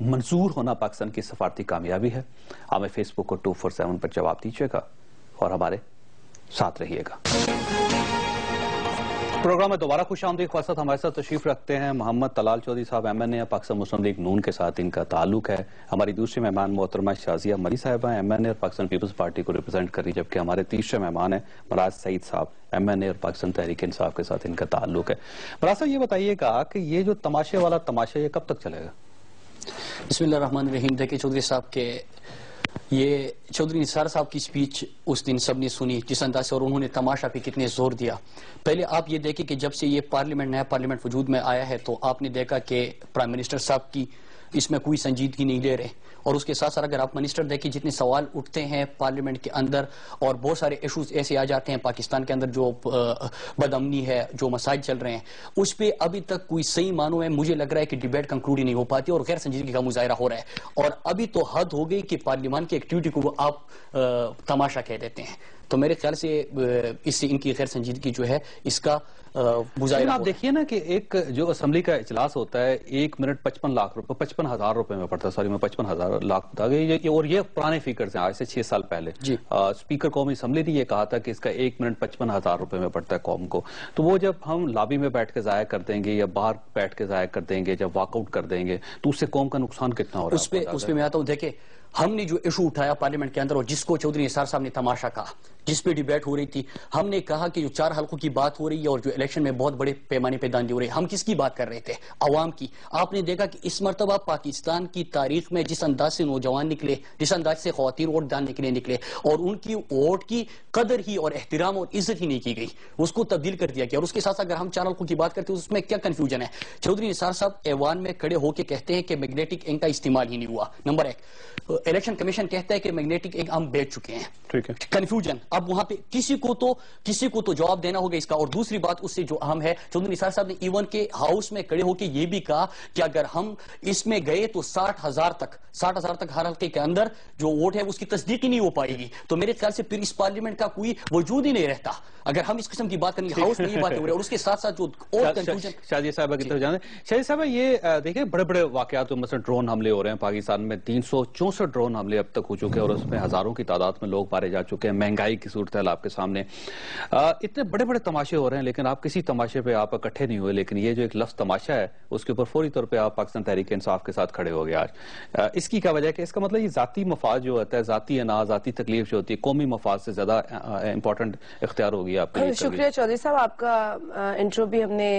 منظور ہونا پاکستان کی سفارتی کامیابی ہے؟ ہمیں فیس بک اور 247 پر جواب دیجیے گا اور ہمارے ساتھ رہیے گا۔ پروگرام میں دوبارہ خوش آمدید۔ خواصت ہمارے ساتھ تشریف رکھتے ہیں محمد طلال چودھری صاحب MNA، پاکستان مسلم لیگ نون کے ساتھ ان کا تعلق ہے۔ ہماری دوسری مہمان محترمہ شازیہ مری صاحبہ MNA اور پاکستان پیپلز پارٹی کو ریپرزینٹ کر رہی، جبکہ ہمارے تیسرے مہمان ہیں مراز سعید صاحب MNA اور پاکستان تحریک انصاف کے ساتھ ان کا تعلق ہے۔ مراز صاحب یہ بتائیے گا کہ یہ جو تماشے والا تماشا یہ کب تک چلے گا؟ بسم اللہ الرحمن الرحیم۔ دیکھیں چودھری صاحب کے یہ چودھری نثار صاحب کی سپیچ اس دن سب نے سنی جس انداز سے، اور انہوں نے تماشا پہ کتنے زور دیا۔ پہلے آپ یہ دیکھیں کہ جب سے یہ نیا پارلیمنٹ وجود میں آیا ہے تو آپ نے دیکھا کہ پرائم منسٹر صاحب کی اس میں کوئی سنجیدگی نہیں لے رہے، اور اس کے ساتھ ساتھ اگر آپ منسٹر دیکھیں جتنے سوال اٹھتے ہیں پارلیمنٹ کے اندر، اور بہت سارے ایشوز ایسے آ جاتے ہیں پاکستان کے اندر جو بد امنی ہے، جو مسائل چل رہے ہیں، اس پہ ابھی تک کوئی صحیح معنوں میں مجھے لگ رہا ہے کہ ڈیبیٹ کنکلوڈ ہی نہیں ہو پاتی اور غیر سنجیدگی کا مظاہرہ ہو رہا ہے، اور ابھی تو حد ہو گئی کہ پارلیمان کی ایکٹیویٹی کو آپ تماشا کہہ دیتے ہیں۔ تو میرے خیال سے اس سے ان کی غیر سنجیدگی جو ہے اس کا مظاہرہ آپ دیکھیے نا کہ ایک جو اسمبلی کا اجلاس ہوتا ہے 1 منٹ 55,000 روپے میں پڑتا ہے، سوری میں 55,000 بتا گئی، اور یہ پرانے فیگرز ہیں آج سے 6 سال پہلے۔ اسپیکر قومی اسمبلی نے یہ کہا تھا کہ اس کا 1 منٹ 55,000 روپے میں پڑتا ہے قوم کو۔ تو وہ جب ہم لابی میں بیٹھ کے ضائع کر دیں گے یا باہر بیٹھ کے ضائع کر دیں گے، جب واک آؤٹ کر دیں گے، تو اس سے قوم کا نقصان کتنا ہو رہا ہے؟ اس پہ میں آتا ہوں۔ دیکھیں ہم نے جو ایشو اٹھایا پارلیمنٹ کے اندر اور جس کو چودھری نثار صاحب نے تماشا کہا، جس پہ ڈیبیٹ ہو رہی تھی، ہم نے کہا کہ جو 4 حلقوں کی بات ہو رہی ہے اور جو الیکشن میں بہت بڑے پیمانے پہ داندلی ہو رہی ہے، ہم کس کی بات کر رہے تھے؟ عوام کی۔ آپ نے دیکھا کہ اس مرتبہ پاکستان کی تاریخ میں جس انداز سے نوجوان نکلے، جس انداز سے خواتین ووٹ ڈالنے کے لیے نکلے، اور ان کی ووٹ کی قدر ہی اور احترام اور عزت ہی نہیں کی گئی، اس کو تبدیل کر دیا گیا۔ اور اس کے ساتھ اگر ہم 4 حلقوں کی بات کرتے ہیں اس میں کیا کنفیوژن ہے؟ چودھری نثار صاحب ایوان میں کھڑے ہو کے کہتے ہیں کہ میگنیٹک انک کا استعمال ہی نہیں ہوا، نمبر 1۔ الیکشن کمیشن کہتا ہے کہ میگنیٹک انک ہم بیچ چکے ہیں۔ ٹھیک ہے، کنفیوژن۔ اب وہاں پہ کسی کو تو جواب دینا ہوگا اس کا۔ اور دوسری بات اس سے جو اہم ہے، چودھری نثار صاحب نے ایون کے ہاؤس میں کھڑے ہو کے یہ بھی کہا کہ اگر ہم اس میں گئے تو 60,000 تک ہر حلقے کے اندر جو ووٹ ہے اس کی تصدیق ہی نہیں ہو پائے گی۔ تو میرے خیال سے پھر اس پارلیمنٹ کا کوئی وجود ہی نہیں رہتا اگر ہم اس قسم کی بات کریں گے۔ ہاؤس میں یہ باتیں ہو رہی ہے، اور اس کے ساتھ ساتھ جو اور کنفیوژن۔ شازیہ صاحبہ کی طرف جانے۔ شازیہ صاحبہ یہ دیکھیں بڑے بڑے واقعات، مثلا ڈرون حملے ہو رہے ہیں پاکستان میں، 364 ڈرون حملے اب تک ہو چکے ہیں اور اس میں ہزاروں کی تعداد میں لوگ مارے جا چکے ہیں۔ مہنگائی کی صورتحال آپ کے سامنے، اتنے بڑے بڑے تماشے ہو رہے ہیں، لیکن آپ کسی تماشے پہ آپ اکٹھے نہیں ہوئے، لیکن یہ جو ایک لفظ تماشا ہے اس کے اوپر فوری طور پہ آپ پاکستان تحریک انصاف کے ساتھ کھڑے ہو گئے آج۔ اس کی کیا وجہ ہے کہ اس کا مطلب یہ ذاتی مفاد جو ہوتا ہے، ذاتی انا، ذاتی تکلیف جو ہوتی ہے، قومی مفاد سے زیادہ امپورٹنٹ اختیار ہو گیا آپ کا؟ شکریہ چودھری صاحب، آپ کا انٹرو بھی ہم نے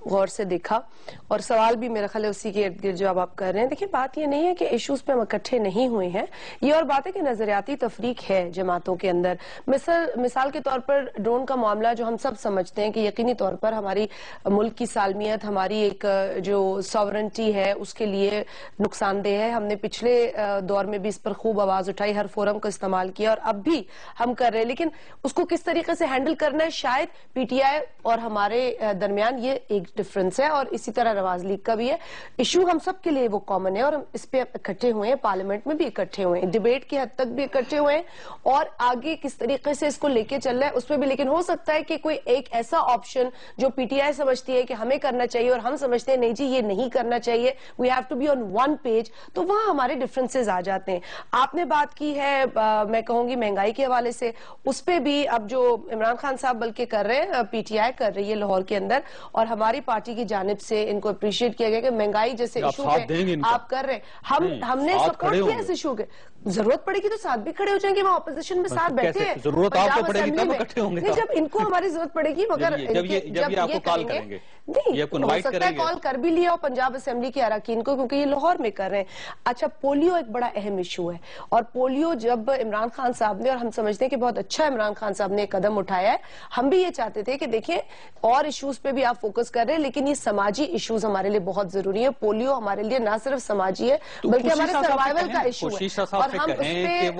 غور سے دیکھا اور سوال بھی میرا خیال ہے اسی کے ارد گرد جو آپ کر رہے ہیں۔ دیکھیں بات یہ نہیں ہے کہ ایشوز پہ ہم اکٹھے نہیں ہوئے ہیں، یہ اور بات ہے کہ نظریاتی تفریق ہے جماعتوں کے اندر۔ مثال کے طور پر ڈرون کا معاملہ جو ہم سب سمجھتے ہیں کہ یقینی طور پر ہماری ملک کی سالمیت، ہماری ایک جو ساورنٹی ہے اس کے لیے نقصان دہ ہے۔ ہم نے پچھلے دور میں بھی اس پر خوب آواز اٹھائی، ہر فورم کا استعمال کیا اور اب بھی ہم کر رہے ہیں، لیکن اس کو کس طریقے سے ہینڈل کرنا ہے، شاید پی ٹی آئی اور ہمارے درمیان یہ ایک ڈفرنس ہے، اور اسی طرح نواز لیگ کا بھی ہے۔ ایشو ہم سب کے لیے وہ کامن ہے اور ہم اس پہ اکٹھے ہوئے ہیں، پارلیمنٹ میں بھی اکٹھے ہوئے ہیں، ڈیبیٹ کی حد تک بھی اکٹھے ہوئے ہیں، اور آگے کس طریقے سے اس کو لے کے چل رہا ہے اس پہ بھی۔ لیکن ہو سکتا ہے کہ کوئی ایک ایسا آپشن جو پی ٹی آئی سمجھتی ہے کہ ہمیں کرنا چاہیے اور ہم سمجھتے ہیں نہیں جی یہ نہیں کرنا چاہیے، we have to be on one page, تو وہاں ہمارے ڈفرینسز آ جاتے ہیں۔ آپ نے بات کی ہے میں کہوں گی مہنگائی کے حوالے سے، اس پہ بھی اب جو عمران خان صاحب بلکہ کر رہے ہیں، پی ٹی آئی کر رہی ہے لاہور کے اندر، اور ہماری پارٹی کی جانب سے ان کو اپریشیٹ کیا گیا کہ مہنگائی جیسے ایشو پہ آپ کر رہے ہیں، ہم نے سپورٹ کیا اس ایشو کے۔ ضرورت پڑے گی تو ساتھ بھی کھڑے ہو جائیں گے، وہ اپوزیشن میں ساتھ بیٹھے ہیں، ضرورت آپ کو پڑے گی تب اکٹھے ہوں گے، جب ان کو ہماری ضرورت پڑے گی، مگر جب یہ آپ کو کال کریں گے، نہیں ہو سکتا ہے کال کر بھی لیا ہو پنجاب اسمبلی کے اراکین کو، کیونکہ یہ لاہور میں کر رہے ہیں۔ اچھا پولیو ایک بڑا اہم ایشو ہے، اور پولیو جب عمران خان صاحب نے، اور ہم سمجھتے ہیں کہ بہت اچھا عمران خان صاحب نے قدم اٹھایا ہے، ہم بھی یہ چاہتے تھے کہ دیکھیں اور ایشوز پہ بھی آپ فوکس کر رہے ہیں، لیکن یہ سماجی ایشوز ہمارے لیے بہت ضروری ہے۔ پولیو ہمارے لیے نہ صرف سماجی ہے بلکہ ہمارے سروائیول کا ایشو ہے، اور ہم اس پہ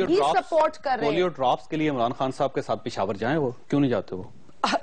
بھی سپورٹ کر رہے ہیں۔ پولیو ڈراپس کے لیے عمران خان صاحب کے ساتھ پشاور جائیں، وہ کیوں نہیں جاتے؟ وہ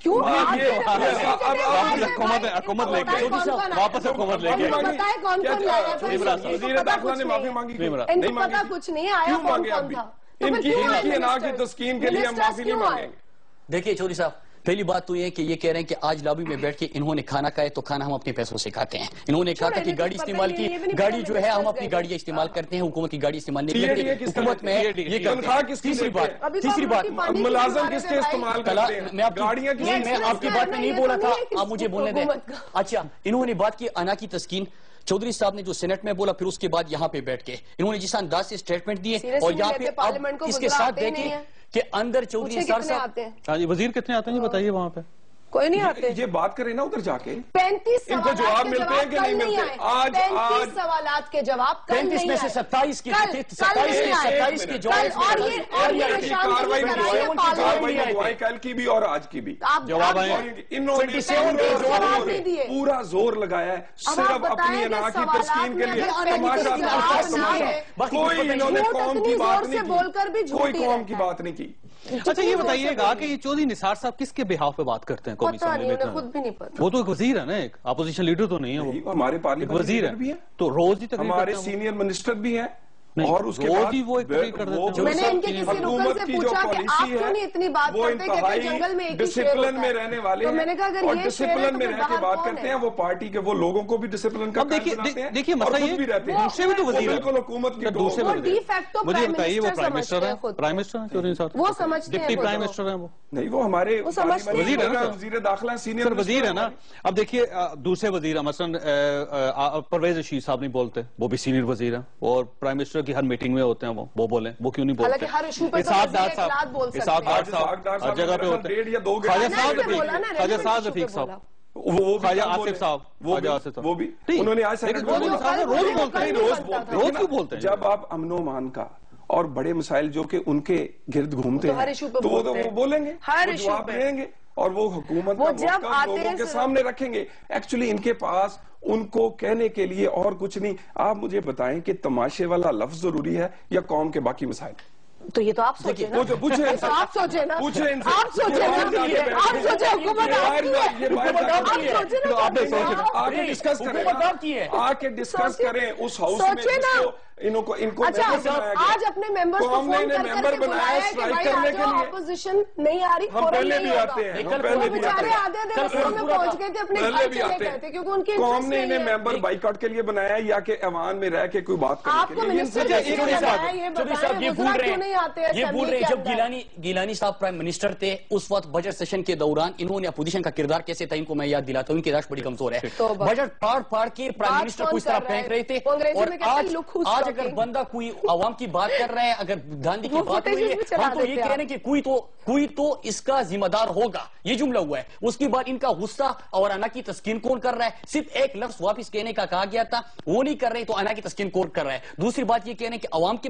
کیوں حکومت لے کے واپس حکومت لے کے بتائے کون کون لایا تھا؟ وزیر داخلہ نے معافی مانگی، ان کو پتا کچھ نہیں آیا کون کون تھا، ان کی انا کی تسکین کے لیے ہم معافی نہیں مانگیں گے۔ دیکھیے چودھری صاحب، پہلی بات تو یہ کہ یہ کہہ رہے ہیں کہ آج لابی میں بیٹھ کے انہوں نے کھانا کھایا تو کھانا ہم اپنے پیسوں سے کھاتے ہیں۔ انہوں نے کہا تھا کہ گاڑی استعمال کی، گاڑی جو ہے ہم اپنی گاڑیاں استعمال کرتے ہیں، حکومت کی گاڑی استعمال نہیں کرتے، حکومت میں یہ کرتے ہیں۔ تیسری بات ملازم کس کے استعمال کرتے ہیں؟ میں آپ کی بات میں نہیں بولا تھا، آپ مجھے بولنے دیں۔ اچھا، انہوں نے بات کی انا کی تسکین، چودھری صاحب نے جو سینٹ میں بولا، پھر اس کے بعد یہاں پہ بیٹھ کے انہوں نے جس انداز سے سٹیٹمنٹ دیے، اور یہاں پہ اب اس کے ساتھ دیکھیں کہ اندر چودھری نثار صاحب، ہاں جی، وزیر کتنے آتے ہیں یہ بتائیے وہاں پہ؟ کوئی نہیں آتے۔ یہ بات کریں نا ادھر جا کے، 35 ان کو جواب ملتے ہیں کہ نہیں ملتے؟ آج 35 سوالات کے جواب 35 میں سے 27 کے جواب، کاروائی میں دعائیں کل کی بھی اور آج کی بھی جواب آئے، انہوں نے پورا زور لگایا ہے صرف اپنی انا کی تسکین کے لیے، کوئی انہوں نے قوم کی بات نہیں کی، کوئی قوم کی بات نہیں کی۔ اچھا یہ بتائیے گا کہ یہ چودھری نثار صاحب کس کے بہاف پہ بات کرتے ہیں قومی اسمبلی میں؟ خود بھی نہیں پتا، وہ تو ایک وزیر ہے نا، ایک اپوزیشن لیڈر تو نہیں ہے، وہ ہمارے ایک پارلیمنٹ وزیر بھی ہے، ہیں، تو روز ہی تقریر ہمارے کرتے ہیں سینئر منسٹر بھی ہیں، نہیں، اور اس کے روز بعد ہی وہ ایک تقریر کر دیتے ہیں۔ میں نے ان کے کسی رکن سے پوچھا کہ آپ کیوں نہیں اتنی بات کرتے کہ جنگل میں ایک ہی شیر ہوتا ہے، ڈسپلن میں رہنے والے تو میں نے کہا ہیں اگر اور یہ شیر ہے ڈسپلن تو میں پھر رہ کے باہر بات کون کرتے ہے؟ ہیں، وہ پارٹی کے وہ لوگوں کو بھی ڈسپلن کا اب دیکھیے مسئلہ یہ دوسرے بھی تو وزیر ہے، بالکل حکومت کی دوسرے وہ بھی ڈی فیکٹو مجھے بتائیے وہ پرائم سمجھتے منسٹر ہیں ہیں، خود، پرائم منسٹر ہیں چودھری نثار، وہ سمجھتے ہیں ڈپٹی خود پرائم کو۔ منسٹر ہیں وہ، نہیں، وہ ہمارے سمجھتے ہیں، وزیر ہے نا سر، وزیر داخلہ ہیں، سینئر سر وزیر ہے نا۔ اب دیکھیے دوسرے وزیر ہیں، مثلا پرویز رشید صاحب نہیں بولتے، وہ بھی سینئر وزیر ہیں، اور پرائم منسٹر کی ہر میٹنگ میں ہوتے ہیں، وہ بولیں، وہ کیوں نہیں بولتے؟ حالانکہ ہر ایشو پہ تو اسحاق وزیر ڈار صاحب، اطلاعات بول سکتے ہیں۔ اسحاق ڈار صاحب ہر جگہ پہ ہوتے ہیں، خواجہ صاحب رفیق صاحب، خواجہ آصف صاحب، خواجہ آصف صاحب، وہ بھی انہوں نے آج لیکن چودھری نثار صاحب روز بولتے ہیں، روز کیوں بولتے ہیں؟ جب آپ امن و امان کا اور بڑے مسائل جو کہ ان کے گرد گھومتے ہیں تو وہ بولیں گے، وہ جواب دیں گے، اور وہ حکومت کا موقف لوگوں کے سامنے رکھیں گے۔ ایکچولی ان کے پاس ان کو کہنے کے لیے اور کچھ نہیں۔ آپ مجھے بتائیں کہ تماشے والا لفظ ضروری ہے یا قوم کے باقی مسائل؟ تو یہ تو آپ سوچیں نا، آپ سوچیں نا، آپ سوچیں نا، آپ سوچیں حکومت آپ کی ہے، آپ آگے ڈسکس کریں، آگے ڈسکس کریں اس ہاؤس میں، ان کو اچھا آج اپنے ممبرز کو فون کر کے بلایا ہے کہ بھائی آ جاؤ، اپوزیشن نہیں آ رہی، ہم پہلے بھی آتے ہیں، وہ بیچارے آدھے رستوں میں پہنچ گئے تھے اپنے گھر چلے گئے تھے کیونکہ ان کے قوم نے انہیں ممبر بائیکاٹ کے لیے بنایا یا کہ ایوان میں رہ کے کوئی بات آپ کو منسٹر یہ بھول رہے ہیں جب گیلانی صاحب پرائم منسٹر تھے اس وقت بجٹ سیشن کے دوران انہوں نے اپوزیشن کا کردار کیسے تھا ان کو میں یاد دلاتا ہوں، ان کی یادداشت بڑی کمزور ہے، بجٹ پھاڑ کے پرائم منسٹر کو اس طرح پھینک رہے تھے، اور آج اگر بندہ کوئی عوام کی بات کر رہے ہیں، اگر گاندھی کی بات ہوئی ہے، ہم تو یہ کہہ رہے ہیں کہ کوئی تو اس کا ذمہ دار ہوگا، یہ جملہ ہوا ہے۔ اس کے بعد ان کا غصہ اور انا کی تسکین کون کر رہا ہے؟ صرف ایک لفظ واپس کہنے کا کہا گیا تھا، وہ نہیں کر رہے تو انا کی تسکین کون کر رہا ہے؟ دوسری بات یہ کہنے کہ عوام کے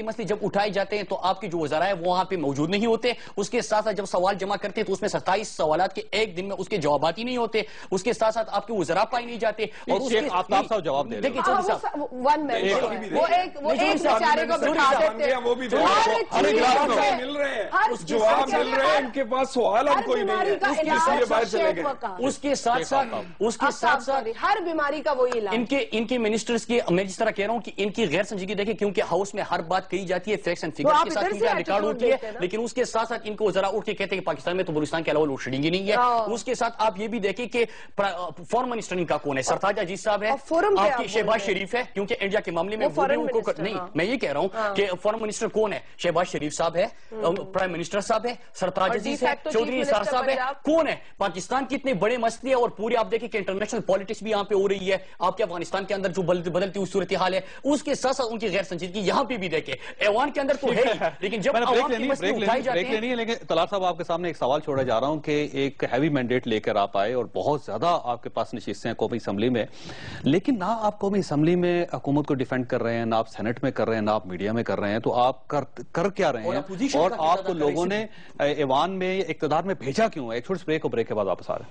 مسئلے جب اٹھائے جاتے ہیں تو آپ کے جو وزراء ہیں وہ وہاں پہ موجود نہیں ہوتے، اس کے ساتھ ساتھ جب سوال جمع کرتے ہیں تو اس میں 27 سوالات کے ایک دن میں اس کے جوابات ہی نہیں ہوتے، اس کے ساتھ ساتھ آپ کے وزراء پائے نہیں جاتے، اور آفتاب صاحب جواب دے دیکھیں چودھری صاحب وہ ایک بیچارے کو بٹھا دیتے ہیں، وہ بھی مل رہے ہیں، جواب مل رہے ہیں، ان کے پاس سوال اب کوئی نہیں ہے، اس لیے باہر چلے گئے۔ اس کے ساتھ ساتھ ہر بیماری کا وہی علاج، ان کے منسٹرز کی، میں جس طرح کہہ رہا ہوں کہ ان کی غیر سنجیدگی دیکھیں، کیونکہ ہاؤس میں ہر بات کہی جاتی ہے فیکٹس اینڈ فگرز کے ساتھ، کیونکہ ریکارڈ ہوتی ہے، لیکن اس کے ساتھ ساتھ ان کو ذرا اٹھ کے کہتے ہیں کہ پاکستان میں تو بلوچستان کے علاوہ لوڈ شیڈنگ ہی نہیں ہے۔ اس کے ساتھ آپ یہ بھی دیکھیں کہ فارم منسٹر ان کا کون ہے، سرتاج عزیز صاحب ہے، آپ کی شہباز شریف ہے، کیونکہ انڈیا کے معاملے میں نہیں، میں یہ کہہ رہا ہوں کہ فارم منسٹر کون ہے، شہباز شریف صاحب ہے، پرائم منسٹر صاحب ہے، سرتاج عزیز ہے، چودھری نثار صاحب ہے، کون ہے؟ پاکستان کی اتنے بڑے مسئلے اور پورے آپ دیکھیں کہ انٹرنیشنل پالیٹکس بھی یہاں پہ ہو رہی ہے، آپ کے افغانستان کے اندر جو بدلتی ہوئی صورتحال ہے، اس کے ساتھ ساتھ ان کی غیر سنجیدگی یہاں پہ بھی دیکھیں، ایوان کے اندر تو ہے ہی، لیکن جب عوام کے مسئلے اٹھائے جاتے ہیں۔ لیکن طلعت صاحب آپ کے سامنے ایک سوال چھوڑا جا رہا ہوں کہ ایک ہیوی مینڈیٹ لے کر آپ آئے اور بہت زیادہ آپ کے پاس نشستیں ہیں قومی اسمبلی میں، لیکن نہ آپ قومی اسمبلی میں حکومت کو ڈیفینڈ کر رہے ہیں، نہ آپ سینٹ میں کر رہے ہیں، نہ آپ میڈیا میں کر رہے ہیں، تو آپ کر کیا رہے ہیں اور آپ کو لوگوں نے ایوان میں اقتدار میں بھیجا کیوں ہے؟ ایک چھوٹی سی بریک، اور بریک کے بعد واپس آ رہے ہیں۔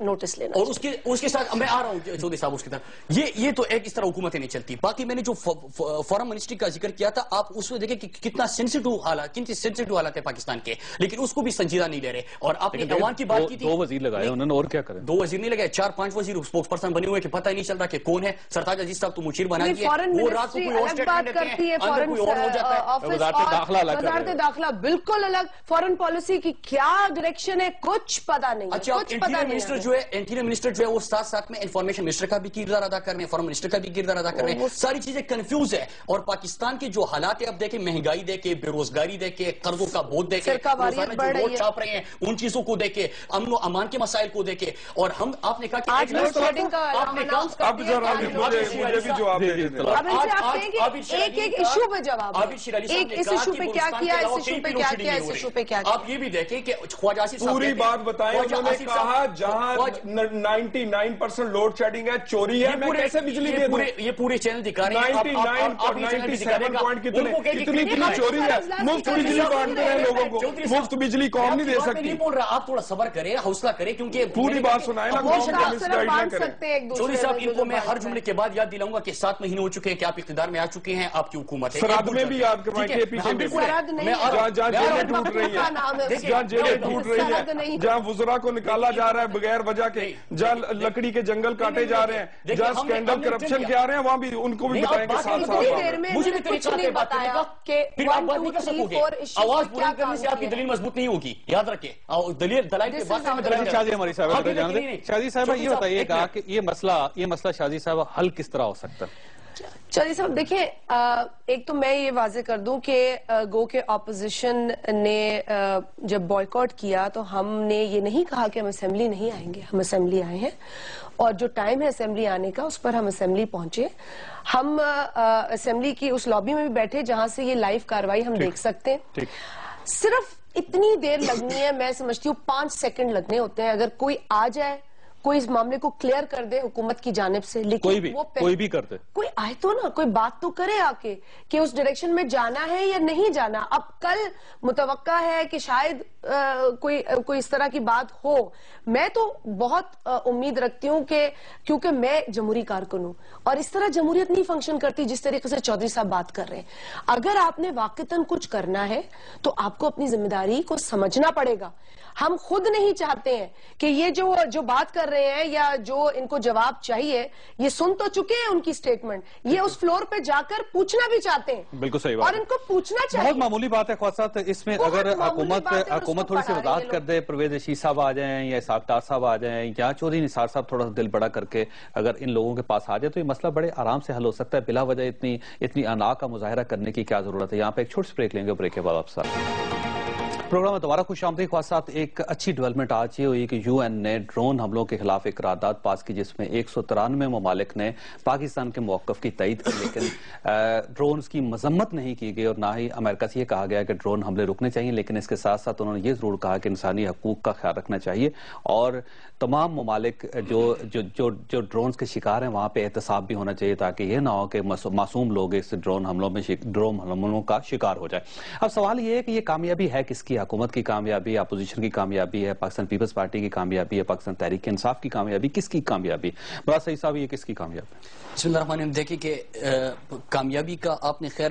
نوٹس لینا اور اس کے ساتھ میں آ رہا ہوں چودھری صاحب اس کی طرف یہ تو ایک اس طرح حکومتیں نہیں چلتی. باقی میں نے جو فارن منسٹری کا ذکر کیا تھا, آپ اس میں دیکھیں کہ کتنا سینسیٹیو حالات ہے پاکستان کے, لیکن اس کو بھی سنجیدہ نہیں لے رہے. اور آپ نے ایوان کی بات کی تھی, 2 وزیر لگائے انہوں نے, اور کیا کریں, 2 وزیر نہیں لگائے, 4-5 وزیر اسپوکس پرسن بنے ہوئے کہ پتہ ہی نہیں چل رہا کہ کون ہے. سرتاج عزیز صاحب تو مشیر بنا دیے, وہ رات کو کوئی اور اسٹیٹمنٹ دیتے ہیں, اندر کوئی اور ہو جاتا ہے. وزارت داخلہ بالکل الگ, فارن پالیسی کی کیا ڈائریکشن ہے کچھ پتا نہیں. اچھا, انٹیریئر منسٹر جو ہے وہ ساتھ میں انفارمیشن منسٹر کا بھی کردار ادا کر رہے ہیں, فارن منسٹر کا بھی کردار ادا کر رہے ہیں. ساری چیزیں کنفیوز ہے. اور پاکستان کے جو حالات ہے اب دیکھیں, مہنگائی دیکھیں, بے روزگاری دیکھیں, قرضوں کا بوجھ دیکھیں, ووٹ چھاپ رہے ہیں, ان چیزوں کو دیکھیں, امن و امان کے مسائل کو دیکھیں. اور آپ نے کہا کہ آپ یہ بھی دیکھیں کہ خواجہ آصف صاحب پوری بات بتائیں, انہوں نے کہا جہاں 99% لوڈ شیڈنگ ہے, چوری ہے, میں کیسے بجلی دے دوں. یہ پورے چینل دکھا رہے ہیں, 97 کتنی چوری ہے. مفت بجلی بانٹتے ہیں لوگوں کو, مفت بجلی قوم نہیں دے سکتی. نہیں بول رہا, آپ تھوڑا صبر کریں, حوصلہ کریں, کیونکہ پوری بات سنائیں نا, چودھری صاحب ان کو میں ہر جملے کے بعد یاد دلاؤں گا کہ 7 مہینے ہو چکے ہیں کہ آپ اقتدار میں آ چکے ہیں, آپ کی حکومت ہے. سرحد میں بھی یاد کروائیں کہ پیچھے جہاں جیلیں ٹوٹ رہی ہیں, جہاں جیلیں ٹوٹ رہی ہیں, جہاں وزراء کو نکالا جا رہا ہے بغیر وجہ کے, جہاں لکڑی کے جنگل کاٹے جا رہے ہیں, جہاں سکینڈل کرپشن کے آ رہے ہیں, وہاں بھی ان کو بھی بتائیں گے ساتھ ساتھ. مجھے بھی طریقہ نہیں بتایا کہ پھر آپ بات نہیں کر سکو گے, آواز بلند کرنے سے آپ کی دلیل مضبوط نہیں ہوگی, یاد رکھیں. دلائل کے بعد شاہ ہماری شاہجی صاحبہ یہ بتائیے گا کہ یہ مسئلہ شاہجی صاحبہ حل کس طرح ہو سکتا ہے؟ چودھری صاحب دیکھیں, ایک تو میں یہ واضح کر دوں کہ گو کے اپوزیشن نے جب بائیکاٹ کیا تو ہم نے یہ نہیں کہا کہ ہم اسمبلی نہیں آئیں گے, ہم اسمبلی آئے ہیں, اور جو ٹائم ہے اسمبلی آنے کا اس پر ہم اسمبلی پہنچے. ہم اسمبلی کی اس لابی میں بھی بیٹھے جہاں سے یہ لائیو کاروائی ہم دیکھ سکتے ہیں. صرف اتنی دیر لگنی ہے, میں سمجھتی ہوں 5 سیکنڈ لگنے ہوتے ہیں اگر کوئی آ جائے, کوئی اس معاملے کو کلیئر کر دے حکومت کی جانب سے. لیکن کوئی بھی کرتے, کوئی آئے تو نا, کوئی بات تو کرے آ کے کہ اس ڈائریکشن میں جانا ہے یا نہیں جانا. اب کل متوقع ہے کہ شاید کوئی اس طرح کی بات ہو. میں تو بہت امید رکھتی ہوں کہ کیونکہ میں جمہوری کارکن ہوں اور اس طرح جمہوریت نہیں فنکشن کرتی جس طریقے سے چودھری صاحب بات کر رہے ہیں. اگر آپ نے واقعتاً کچھ کرنا ہے تو آپ کو اپنی ذمہ داری کو سمجھنا پڑے گا. ہم خود نہیں چاہتے ہیں کہ یہ جو بات کر رہے ہیں یا جو ان کو جواب چاہیے, یہ سن تو چکے ہیں ان کی سٹیٹمنٹ, یہ اس فلور پہ جا کر پوچھنا بھی چاہتے ہیں. بالکل صحیح بات, اور ان کو پوچھنا چاہیے. بہت معمولی بات ہے خواجہ صاحب, اس میں اگر حکومت تھوڑی سی وضاحت کر دے, پرویز رشید صاحب آ جائیں یا اسحاق ڈار صاحب آ جائیں یا چودھری نثار صاحب تھوڑا سا دل بڑا کر کے اگر ان لوگوں کے پاس آ جائے تو یہ مسئلہ بڑے آرام سے حل ہو سکتا ہے. بلا وجہ اتنی انا کا مظاہرہ کرنے کی کیا ضرورت ہے. یہاں پہ ایک چھوٹی سی بریک لیں گے, بریک کے بعد واپس آ رہے ہیں. پروگرام میں دوبارہ خوش آمدید. خواجہ صاحب, ایک اچھی ڈیولپمنٹ آج یہ ہوئی کہ یو این نے ڈرون حملوں کے خلاف ایک قرارداد پاس کی جس میں 193 ممالک نے پاکستان کے موقف کی تائید کی, لیکن ڈرونز کی مذمت نہیں کی گئی اور نہ ہی امریکہ سے یہ کہا گیا کہ ڈرون حملے رکنے چاہیے. لیکن اس کے ساتھ ساتھ انہوں نے یہ ضرور کہا کہ انسانی حقوق کا خیال رکھنا چاہیے اور تمام ممالک جو ڈرونز کے شکار ہیں وہاں پہ احتساب بھی ہونا چاہیے تاکہ یہ نہ ہو کہ معصوم لوگ اس ڈرون حملوں کا شکار ہو جائے. اب سوال یہ ہے کہ یہ کامیابی ہے کس کی؟ حکومت کی کامیابی, اپوزیشن کی کامیابی ہے, پاکستان پیپلز پارٹی کی کامیابی ہے, پاکستان تحریک انصاف کی کامیابی, کس کی کامیابی؟ مراد سعید صاحب, یہ کس کی کامیابی؟ بسم اللہ الرحمن الرحیم. دیکھیں کہ کامیابی کا آپ نے خیر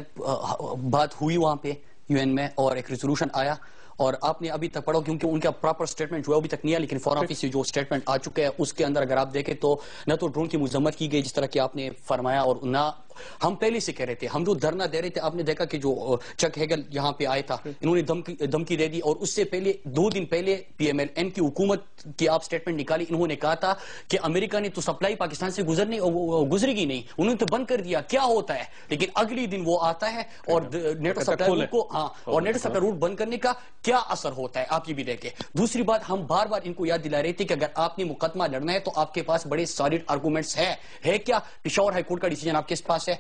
بات ہوئی وہاں پہ یو این میں اور ایک ریزولوشن آیا اور آپ نے ابھی تک پڑھو کیونکہ ان کا پراپر سٹیٹمنٹ جو ہے ابھی تک نہیں ہے, لیکن فارن آفس سے جو سٹیٹمنٹ آ چکا ہے اس کے اندر اگر آپ دیکھیں تو نہ تو ڈرون کی مذمت کی گئی جس طرح کہ آپ نے فرمایا, اور نہ ہم پہلے سے کہہ رہے تھے, ہم جو دھرنا دے رہے تھے آپ نے دیکھا کہ جو چک ہیگل یہاں پہ آئے تھا انہوں نے دھمکی دے دی, اور اس سے پہلے 2 دن پہلے پی ایم ایل این کی حکومت کی آپ سٹیٹمنٹ نکالی, انہوں نے کہا تھا کہ امریکہ نے تو سپلائی پاکستان سے گزرے گی نہیں, انہوں نے تو بند کر دیا, کیا ہوتا ہے. لیکن اگلی دن وہ آتا ہے اور نیٹو سپلائی روٹ کو اور نیٹو سپلائی روٹ بند کرنے کا کیا اثر ہوتا ہے آپ یہ بھی دیکھیں. دوسری بات, ہم بار بار ان کو یاد دلا رہے تھے کہ اگر آپ نے مقدمہ لڑنا ہے تو آپ کے پاس بڑے سالڈ آرگومنٹس ہے کیا؟ پشاور ہائی کورٹ کا ڈیسیجن آپ کے پاس ہے, ہے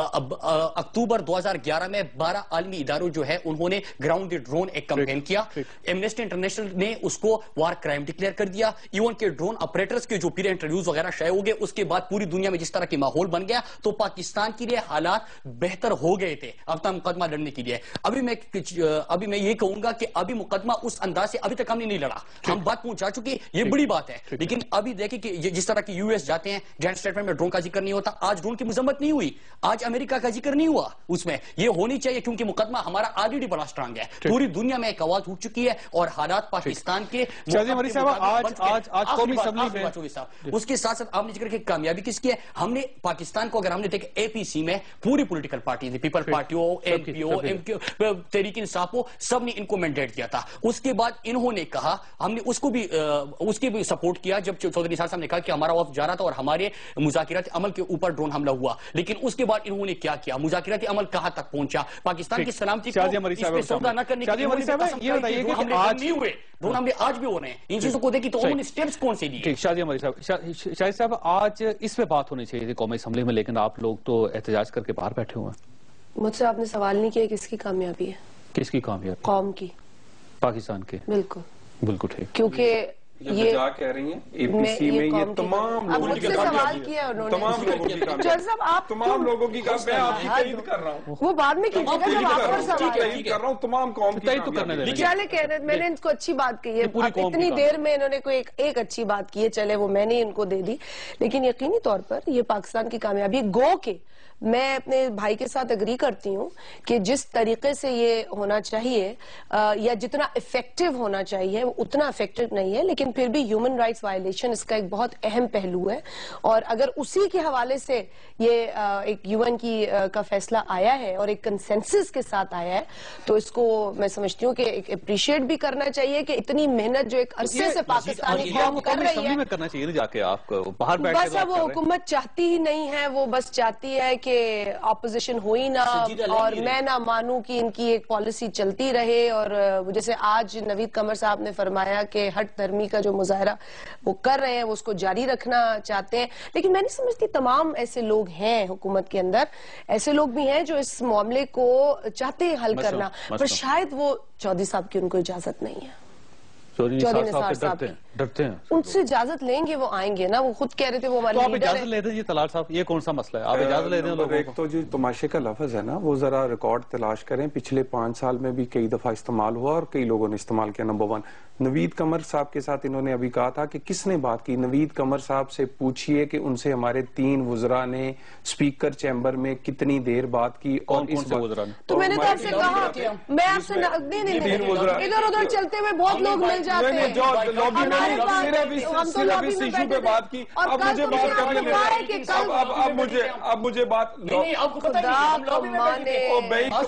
اکتوبر 2011 میں 12 عالمی اداروں جو ہے انہوں نے گراؤنڈ ڈرون ایک کمپین کیا. ایمنسٹی انٹرنیشنل نے اس کو وار کرائم ڈکلیئر کر دیا. ایون کے ڈرون آپریٹرز کے جو پیرے انٹرویوز وغیرہ شائع ہو گئے, اس کے بعد پوری دنیا میں جس طرح کی ماحول بن گیا تو پاکستان کے لیے حالات بہتر ہو گئے تھے اپنا مقدمہ لڑنے کے لیے. ابھی میں یہ کہوں گا کہ ابھی مقدمہ اس انداز سے ابھی تک ہم نے نہیں لڑا, ہم بات پہنچا چکے, یہ بڑی بات ہے. لیکن ابھی دیکھیں کہ جس طرح کی US جاتے ہیں, جوائنٹ اسٹیٹمنٹ میں ڈرون کا ذکر نہیں ہوتا. آج ڈرون کی مذمت نہیں ہوئی, آج امریکہ کا ذکر نہیں ہوا, اس میں یہ ہونی چاہیے کیونکہ مقدمہ ہمارا آلریڈی بڑا اسٹرانگ ہے. پوری دنیا میں ایک آواز اٹھ چکی ہے اور حالات پاکستان کے اس کے ساتھ ساتھ آپ نے ذکر کہ کامیابی کس کی ہے. ہم نے پاکستان کو اگر ہم نے دیکھا APC میں پوری پولیٹیکل پارٹی پیپل پارٹی ہو, NP ہو, تحریک انصاف ہو, سب نے ان کو مینڈیٹ دیا تھا. اس کے بعد انہوں نے کہا, ہم نے اس کی بھی سپورٹ کیا جب چودھری نثار صاحب نے کہا کہ ہمارا وفد جا رہا تھا اور ہمارے مذاکراتی عمل کے اوپر ڈرون حملہ ہوا. لیکن اس کے بعد انہوں نے کیا کیا, مذاکراتی عمل کہاں تک پہنچا, پاکستان کی سلامتی کو اس پہ سودا نہ کرنے کے لیے نہیں ہوئے ڈرون حملے آج بھی ہو رہے ہیں. ان چیزوں کو دیکھی تو انہوں نے سٹیپس کون سے لیے. شاہد صاحب آج اس پہ بات ہونی چاہیے تھی قومی اسمبلی میں, لیکن آپ لوگ تو احتجاج کر کے باہر بیٹھے ہوئے ہیں. مجھ سے آپ نے سوال نہیں کیا کس کی کامیابی ہے. کس کی کامیابی؟ قوم کی, پاکستان کے. بالکل ٹھیک. کیونکہ یہ کہہ رہی ہیں APC میں یہ تمام لوگوں کی کامیابی ہے, تمام لوگوں کی کامیابی, تمام لوگوں کی کامیابی. میں آپ کی تائید کر رہا ہوں, وہ بعد میں کیجیے گا جب آپ پر سوال تائید کر رہا ہوں, تمام قوم کی کامیابی. چلے میں نے ان کو اچھی بات کہی ہے, اتنی دیر میں انہوں نے کوئی ایک اچھی بات کی ہے, چلے وہ میں نے ان کو دے دی. لیکن یقینی طور پر یہ پاکستان کی کامیابی گو کہ میں اپنے بھائی کے ساتھ اگری کرتی ہوں کہ جس طریقے سے یہ ہونا چاہیے یا جتنا افیکٹو ہونا چاہیے وہ اتنا افیکٹو نہیں ہے. لیکن پھر بھی ہیومن رائٹس وائلیشن اس کا ایک بہت اہم پہلو ہے, اور اگر اسی کے حوالے سے یہ ایک UN کا فیصلہ آیا ہے اور ایک کنسنسس کے ساتھ آیا ہے تو اس کو میں سمجھتی ہوں کہ ایک اپریشیٹ بھی کرنا چاہیے کہ اتنی محنت جو ایک عرصے سے پاکستانی قوم کر رہی ہے, کرنا چاہیے جا کے آپ باہر بیٹھ بس اب وہ حکومت چاہتی ہی نہیں ہے, وہ بس چاہتی ہے کہ اپوزیشن ہوئی نہ اور میں نہ مانوں کہ ان کی ایک پالیسی چلتی رہے. اور جیسے آج نوید قمر صاحب نے فرمایا کہ ہٹ دھرمی کا جو مظاہرہ وہ کر رہے ہیں وہ اس کو جاری رکھنا چاہتے ہیں. لیکن میں نہیں سمجھتی تمام ایسے لوگ ہیں حکومت کے اندر, ایسے لوگ بھی ہیں جو اس معاملے کو چاہتے ہیں حل کرنا, پر شاید وہ چودھری صاحب کی ان کو اجازت نہیں ہے. چودھری نثار صاحب ڈرتے ہیں, ان سے اجازت لیں گے وہ آئیں گے نا, وہ خود کہہ رہے تھے وہ ہمارے لیڈر ہیں. آپ اجازت لے دیں جی طلال صاحب, یہ کون سا مسئلہ ہے, آپ اجازت لے دیں لوگوں کو. ایک تو جو تماشے کا لفظ ہے نا وہ ذرا ریکارڈ تلاش کریں, پچھلے 5 سال میں بھی کئی دفعہ استعمال ہوا اور کئی لوگوں نے استعمال کیا. نمبر 1 نوید قمر صاحب کے ساتھ انہوں نے ابھی کہا تھا کہ کس نے بات کی. نوید قمر صاحب سے پوچھئے کہ ان سے ہمارے 3 وزراء نے سپیکر چیمبر میں کتنی دیر بات کی. اور اس وزراء تو میں نے تو آپ سے کہا, میں آپ سے ادھر ادھر چلتے ہوئے بہت لوگ مل جاتے ہیں, صرف اس ایشو پہ بات کی. اب مجھے بات کرنے دیں, اب مجھے بات,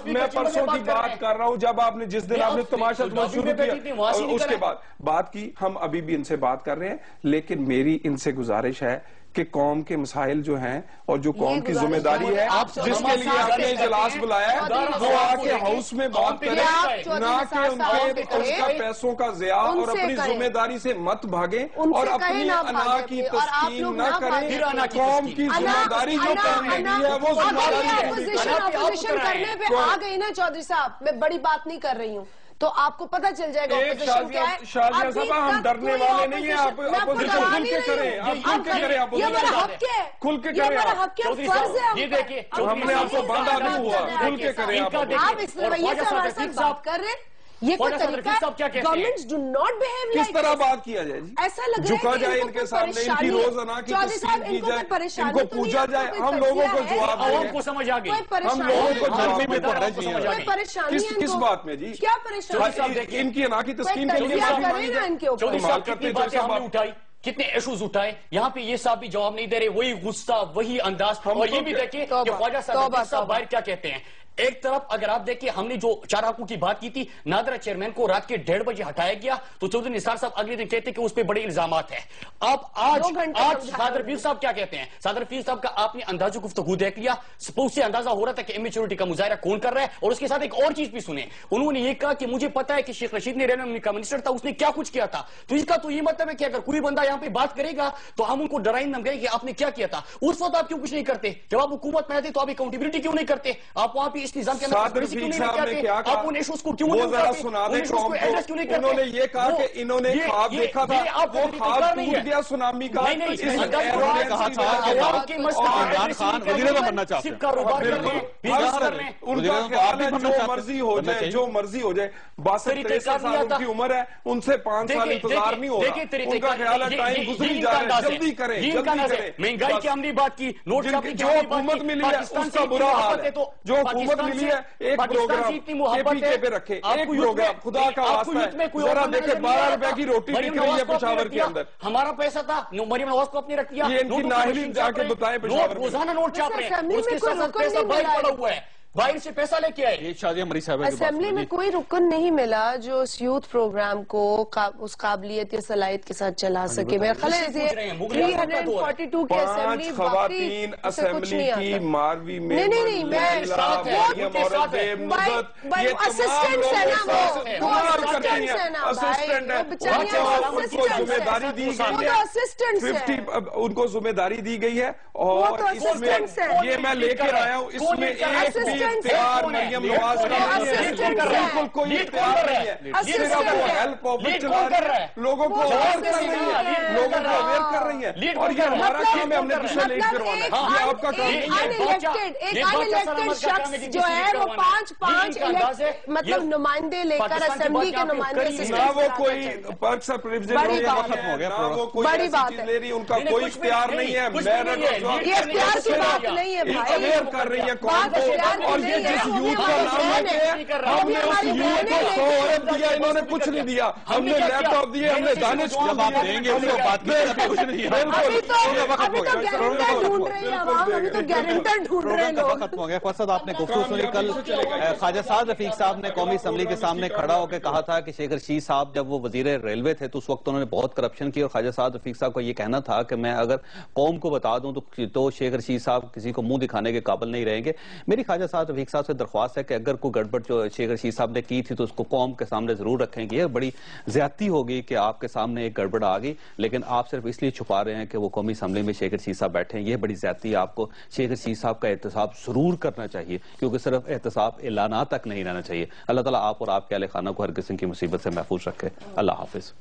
میں پرسوں کی بات کر رہا ہوں جب آپ نے جس دن آپ نے تماشا شروع کیا اس کے بعد بات کی. ہم ابھی بھی ان سے بات کر رہے ہیں, لیکن میری ان سے گزارش ہے کہ قوم کے مسائل جو ہیں اور جو قوم کی ذمہ داری ہے جس کے لیے آپ نے اجلاس بلایا ہے وہ آ کے ہاؤس میں بات کریں, نہ کہ ان کا پیسوں کا ضیاع, اور اپنی ذمہ داری سے مت بھاگیں اور اپنی انا کی تسکین نہ کریں. قوم کی ذمہ داری جو کرنے کی ہے وہ ذمہ داری ہے. اپوزیشن کرنے پہ آ گئی نا چودھری صاحب, میں بڑی بات نہیں کر رھی ہوں, تو آپ کو پتہ چل جائے گا اپوزیشن کیا ہے. شازیہ صاحب ہم ڈرنے والے نہیں ہیں, آپ اپوزیشن کھل کے کریں, آپ کھل کے کریں, کھل کے کریں, یہ دیکھیں ہم نے آپ کو باندھا نہیں ہوا, کھل کے کریں. آپ اس رویے سے ہمارے ساتھ بات کر رہے ہیں, یہ کوئی طریقہ ہے. Governments do not behave like, کس طرح بات کیا جائے جی, ایسا لگ رہا ہے جھکا جائے ان کے سامنے, ان کی روزانہ کی تسکین کی جائے, ان کو پوچھا جائے, ہم لوگوں کو جواب عوام کو سمجھ آ گئی, ہم لوگوں کو جواب میں پڑ کوئی پریشانی ہے, کس بات میں جی, کیا پریشانی, ان کی انا کی تسکین کے لیے چودھری صاحب کتنی باتیں ہم نے اٹھائی, کتنے ایشوز اٹھائے, یہاں پہ یہ صاحب بھی جواب نہیں دے رہے, وہی غصہ وہی انداز. اور یہ بھی دیکھیں کہ خواجہ صاحب باہر کیا کہتے ہیں, ایک طرف اگر آپ دیکھیں ہم نے جو 4 حقوق کی بات کی تھی، نادرہ چیئرمین کو رات کے 1:30 بجے ہٹایا گیا تو چودھری نثار صاحب اگلے دن کہتے ہیں کہ اس پہ بڑے الزامات ہیں. اب آج صادر رفیق صاحب کیا کہتے ہیں؟ صادر رفیق صاحب کا آپ نے انداز گفتگو دیکھ لیا، اس سے اندازہ ہو رہا تھا کہ امیچورٹی کا مظاہرہ کون کر رہا ہے. اور اس کے ساتھ ایک اور چیز بھی سنیں، انہوں نے یہ کہا کہ مجھے پتا ہے کہ شیخ رشید نے رہنما کا منسٹر تھا، اس نے کیا کچھ کیا تھا. تو اس کا تو یہ مطلب ہے کہ اگر کوئی بندہ یہاں پہ بات کرے گا تو ہم ان کو ڈرائیں دھمکائیں کہ آپ نے کیا کیا تھا. اس وقت آپ کیوں کچھ نہیں کرتے؟ جب آپ حکومت میں آتے تو آپ اکاؤنٹیبلٹی کیوں نہیں کرتے؟ آپ وہاں پہ اس نظام کے اندر آپ ان ایشوز کو کیوں نہیں اٹھاتے؟ انہوں نے یہ کہا کہ انہوں نے خواب دیکھا تھا، وہ خواب ٹوٹ گیا سونامی کا. ان کا خیال ہے جو مرضی ہو جائے. 62-63 سال ان کی عمر ہے، ان سے 5 سال انتظار نہیں ہو رہا. ان کا خیال ہے ٹائم گزری جا رہا ہے، جلدی کریں. مہنگائی کی ہم نے بات کی، جو حکومت ملی ہے اس کا برا حال ہے. جو حکومت ملی ہے ایک پروگرام KPK پہ رکھے، ایک پروگرام خدا کا واسطہ ہے. ذرا دیکھیں 12 روپے کی روٹی بک رہی ہے پشاور کے اندر. ہمارا پیسہ تھا، مریم نواز کو اپنے رکھ دیا. یہ ان کی نااہلی جا کے بتائیں پشاور میں. روزانہ نوٹ چھاپ رہے ہیں، اس کے ساتھ پیسہ باہر پڑا ہوا ہے، باہر سے پیسہ لے کے آئے. اسمبلی میں کوئی رکن نہیں ملا جو اس یوتھ پروگرام کو اس قابلیت یا صلاحیت کے ساتھ چلا سکے. میرا خیال ہے 342 کی اسمبلی خواتین اسمبلی کی ماروی میں نہیں ان کو ذمہ داری دی گئی ہے. اور اس میں یہ میں لے کر آیا ہوں، اس میں ایک بھی اختیار مریم نواز کا نہیں ہے. بالکل کوئی اختیار نہیں ہے. صرف وہ ہیلپ آفس چلا رہی ہے، لوگوں کو اویئر کر رہی ہے، لوگوں کو اویئر کر رہی ہے. اور یہ ہمارا کام ہے، ہم نے کسے لیٹ کروانا ہے، یہ آپ کا کام نہیں ہے. ایک انلیکٹڈ شخص جو ہے وہ 5 مطلب نمائندے لے کر اسمبلی کے نمائندے نہ وہ کوئی پرکس اور پریویلیج نہ وہ کوئی ایسی چیز لے رہی، ان کا کوئی اختیار نہیں ہے. یہ اختیار کی بات نہیں ہے بھائی، اویئر کر رہی ہے قوم کو. اور یہ جس یوتھ کا نام لیتے ہیں، ہم نے اس یوتھ کو 100 ارب دیا، انہوں نے کچھ نہیں دیا. ہم نے لیپ ٹاپ دیے، ہم نے دانش کو ابھی تو گارنٹر ڈھونڈ رہے ہیں لوگ. ختم ہو گیا. فرصت آپ نے گفتگو سنی. کل خواجہ سعد رفیق صاحب نے قومی اسمبلی کے سامنے کھڑا ہو کے کہا تھا کہ شیخ رشید صاحب جب وہ وزیر ریلوے تھے تو اس وقت انہوں نے بہت کرپشن کی، اور خواجہ سعد رفیق صاحب کا یہ کہنا تھا کہ میں اگر قوم کو بتا دوں تو شیخ رشید صاحب کسی کو منہ دکھانے کے قابل نہیں رہیں گے. میری خواجہ سعد رفیق صاحب سے درخواست ہے کہ اگر کوئی گڑبڑ جو شیخ رشید صاحب نے کی تھی تو اس کو قوم کے سامنے ضرور رکھیں گے. یہ بڑی زیادتی ہوگی کہ آپ کے سامنے ایک گڑبڑ آ گئی لیکن آپ صرف اس لیے چھپا رہے ہیں کہ وہ قومی اسمبلی میں شیخ رشید صاحب بیٹھے ہیں. یہ بڑی زیادتی ہے. آپ کو شیخ رشید صاحب کا احتساب ضرور کرنا چاہیے، کیونکہ صرف احتساب اعلانات تک نہیں رہنا چاہیے. اللہ تعالیٰ آپ اور آپ کے اہل خانہ کو ہر قسم کی مصیبت سے محفوظ رکھے. اللہ حافظ.